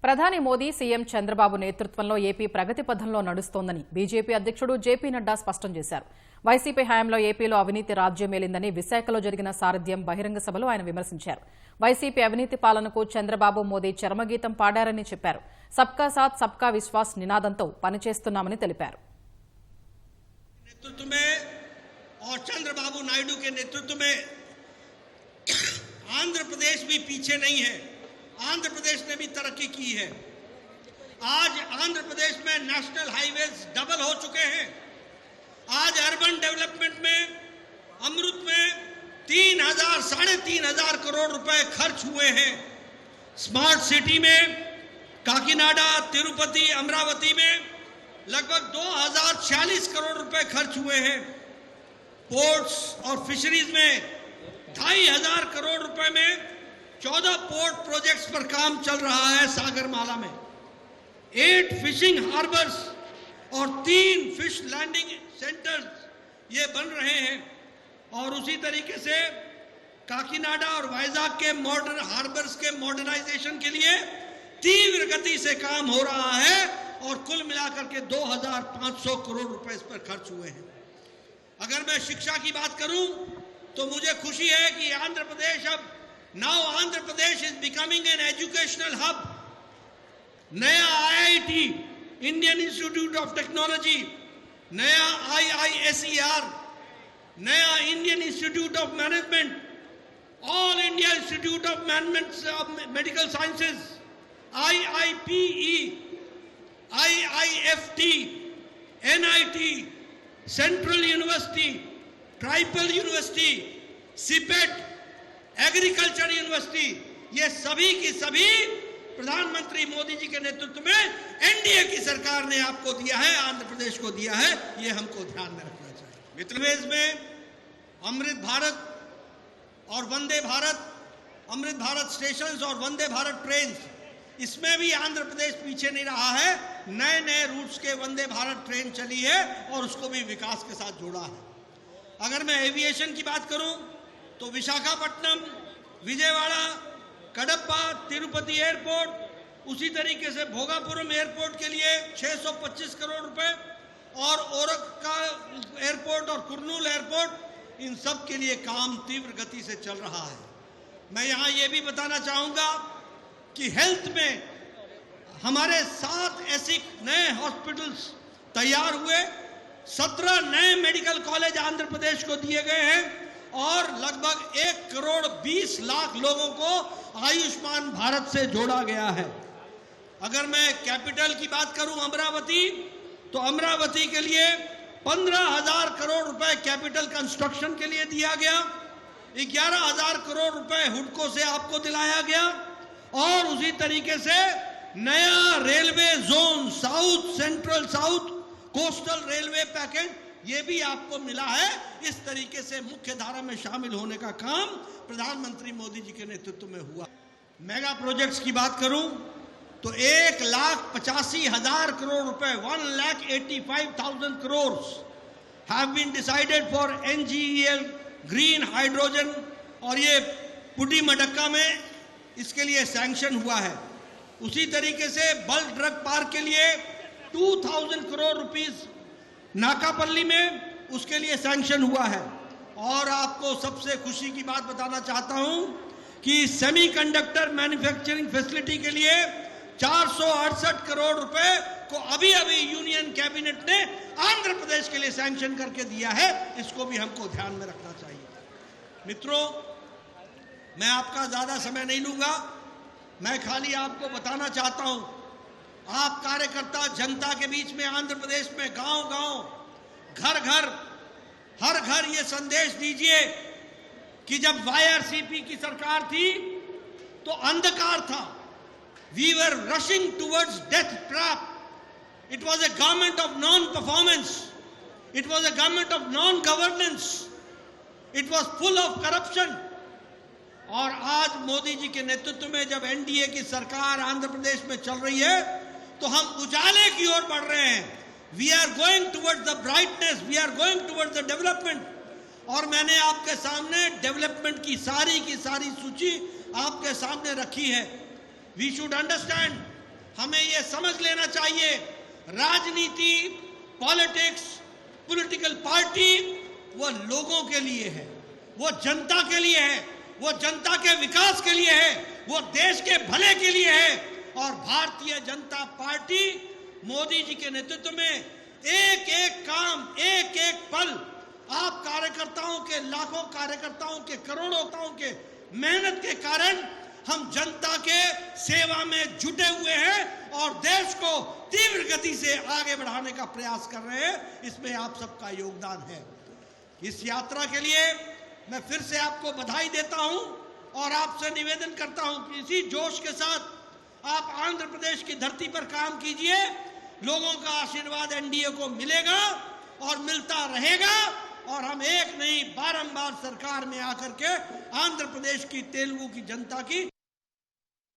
ప్రధాని మోదీ సీఎం చంద్రబాబు నేతృత్వంలో ఏపీ ప్రగతి పథంలో నడుస్తోందని బీజేపీ అధ్యక్షుడు జేపీ నడ్డా స్పష్టం చేశారు. వైసీపీ హయాంలో ఏపీలో అవినీతి రాజ్యమేలిందని విశాఖలో జరిగిన సారథ్యం బహిరంగ సభలో ఆయన విమర్శించారు. వైసీపీ అవినీతి పాలనకు చంద్రబాబు మోదీ చరమగీతం పాడారని చెప్పారు. సబ్కా సాత్ సబ్కా విశ్వాస్ నినాదంతో పనిచేస్తున్నామని తెలిపారు. और चंद्रबाबु नायडू के नेतृत्व में आंध्र प्रदेश भी पीछे नहीं है। आंध्र प्रदेश ने भी तरक्की की है। आज आंध्र प्रदेश में नेशनल हाईवेज डबल हो चुके हैं। आज अर्बन डेवलपमेंट में अमृत में 3,000-3,500 करोड़ रुपए खर्च हुए हैं। स्मार्ट सिटी में काकीनाडा, तिरुपति, अमरावती में लगभग 2,046 करोड़ रुपए खर्च हुए हैं। पोर्ट्स और फिशरीज में 2,500 करोड़ रुपए में 14 पोर्ट प्रोजेक्ट्स पर काम चल रहा है। सागरमाला में 8 फिशिंग हार्बर्स और 3 फिश लैंडिंग सेंटर्स ये बन रहे हैं। और उसी तरीके से काकीनाडा और वाइजाग के मॉडर्न हार्बर्स के मॉडर्नाइजेशन के लिए तीव्र गति से काम हो रहा है और कुल मिलाकर के 2,500 करोड़ रुपए इस पर खर्च हुए हैं। अगर मैं शिक्षा की बात करूं तो मुझे खुशी है कि आंध्र प्रदेश अब now Andhra Pradesh is becoming an educational hub. नया IIT, Indian institute of technology, नया IISER, नया Indian institute of management, all India institute of management medical sciences, IIPE, IIFT, NIT, central university, tribal university, CIPET, agriculture university, ये सभी की सभी प्रधानमंत्री मोदी जी के नेतृत्व में एनडीए की सरकार ने आपको दिया है, आंध्र प्रदेश को दिया है। ये हमको ध्यान में रखना चाहिए। मित्रवेज में अमृत भारत और वंदे भारत, अमृत भारत स्टेशंस और वंदे भारत ट्रेन, इसमें भी आंध्र प्रदेश पीछे नहीं रहा है। नए नए रूट्स के वंदे भारत ट्रेन चली है और उसको भी विकास के साथ जोड़ा है। अगर मैं एविएशन की बात करूं तो विशाखापट्टनम, विजयवाड़ा, कडप्पा, तिरुपति एयरपोर्ट, उसी तरीके से भोगापुरम एयरपोर्ट के लिए 625 करोड़ रुपए और ओरका एयरपोर्ट और कुर्नूल एयरपोर्ट, इन सब के लिए काम तीव्र गति से चल रहा है। मैं यहां यह भी बताना चाहूंगा कि हेल्थ में हमारे 7 ऐसे नए हॉस्पिटल्स तैयार हुए, 17 नए मेडिकल कॉलेज आंध्र प्रदेश को दिए गए हैं और लगभग 1,20,00,000 लोगों को आयुष्मान भारत से जोड़ा गया है। अगर मैं कैपिटल की बात करूं अमरावती, तो अमरावती के लिए 15,000 करोड़ रुपए कैपिटल कंस्ट्रक्शन के लिए दिया गया, 11,000 करोड़ रुपए हुडको से आपको दिलाया गया और उसी तरीके से नया railway zone south, central south, coastal railway package ये भी आपको मिला है। इस तरीके से मुख्य धारा में शामिल होने का काम प्रधानमंत्री मोदी जी के नेतृत्व में हुआ। मेगा प्रोजेक्ट्स की बात करूं तो 1,85,000 करोड़ रुपए, 1,85,000 crore have been decided for NGEL green hydrogen और ये पुडी मडक्का में इसके लिए सैंक्शन हुआ है। उसी तरीके से बल्क ड्रग पार्क के लिए 2,000 करोड़ रुपीस नाकापल्ली में उसके लिए सैंक्शन हुआ है। और आपको सबसे खुशी की बात बताना चाहता हूं कि सेमीकंडक्टर मैन्युफैक्चरिंग फैसिलिटी के लिए 468 करोड़ रुपए को अभी अभी यूनियन कैबिनेट ने आंध्र प्रदेश के लिए सैंक्शन करके दिया है। इसको भी हमको ध्यान में रखना चाहिए। मित्रों, मैं आपका ज्यादा समय नहीं लूंगा, मैं खाली आपको बताना चाहता हूं, आप कार्यकर्ता जनता के बीच में आंध्र प्रदेश में गांव गांव, घर घर, हर घर ये संदेश दीजिए कि जब YRCP की सरकार थी तो अंधकार था। We were rushing towards death trap. It was a government of non performance, it was a government of non governance, it was full of corruption. और आज मोदी जी के नेतृत्व में जब एनडीए की सरकार आंध्र प्रदेश में चल रही है तो हम उजाले की ओर बढ़ रहे हैं। We are going towards the brightness, we are going towards the development. और मैंने आपके सामने डेवलपमेंट की सारी सूची आपके सामने रखी है। वी शुड अंडरस्टैंड हमें यह समझ लेना चाहिए, राजनीति, पॉलिटिक्स, पॉलिटिकल पार्टी वो लोगों के लिए है, वो जनता के लिए है, वो जनता के विकास के लिए है, वो देश के भले के लिए है। और भारतीय जनता पार्टी मोदी जी के नेतृत्व में एक एक काम, एक एक पल, आप कार्यकर्ताओं के, लाखों कार्यकर्ताओं के, करोड़ों के मेहनत के कारण हम जनता के सेवा में जुटे हुए हैं और देश को तीव्र गति से आगे बढ़ाने का प्रयास कर रहे हैं। इसमें आप सबका योगदान है। इस यात्रा के लिए मैं फिर से आपको बधाई देता हूं और आपसे निवेदन करता हूं कि इसी जोश के साथ आप आंध्र प्रदेश की धरती पर काम कीजिए। लोगों का आशीर्वाद एनडीए को मिलेगा और मिलता रहेगा और हम एक नहीं बारंबार सरकार में आकर के आंध्र प्रदेश की, तेलुगु की जनता की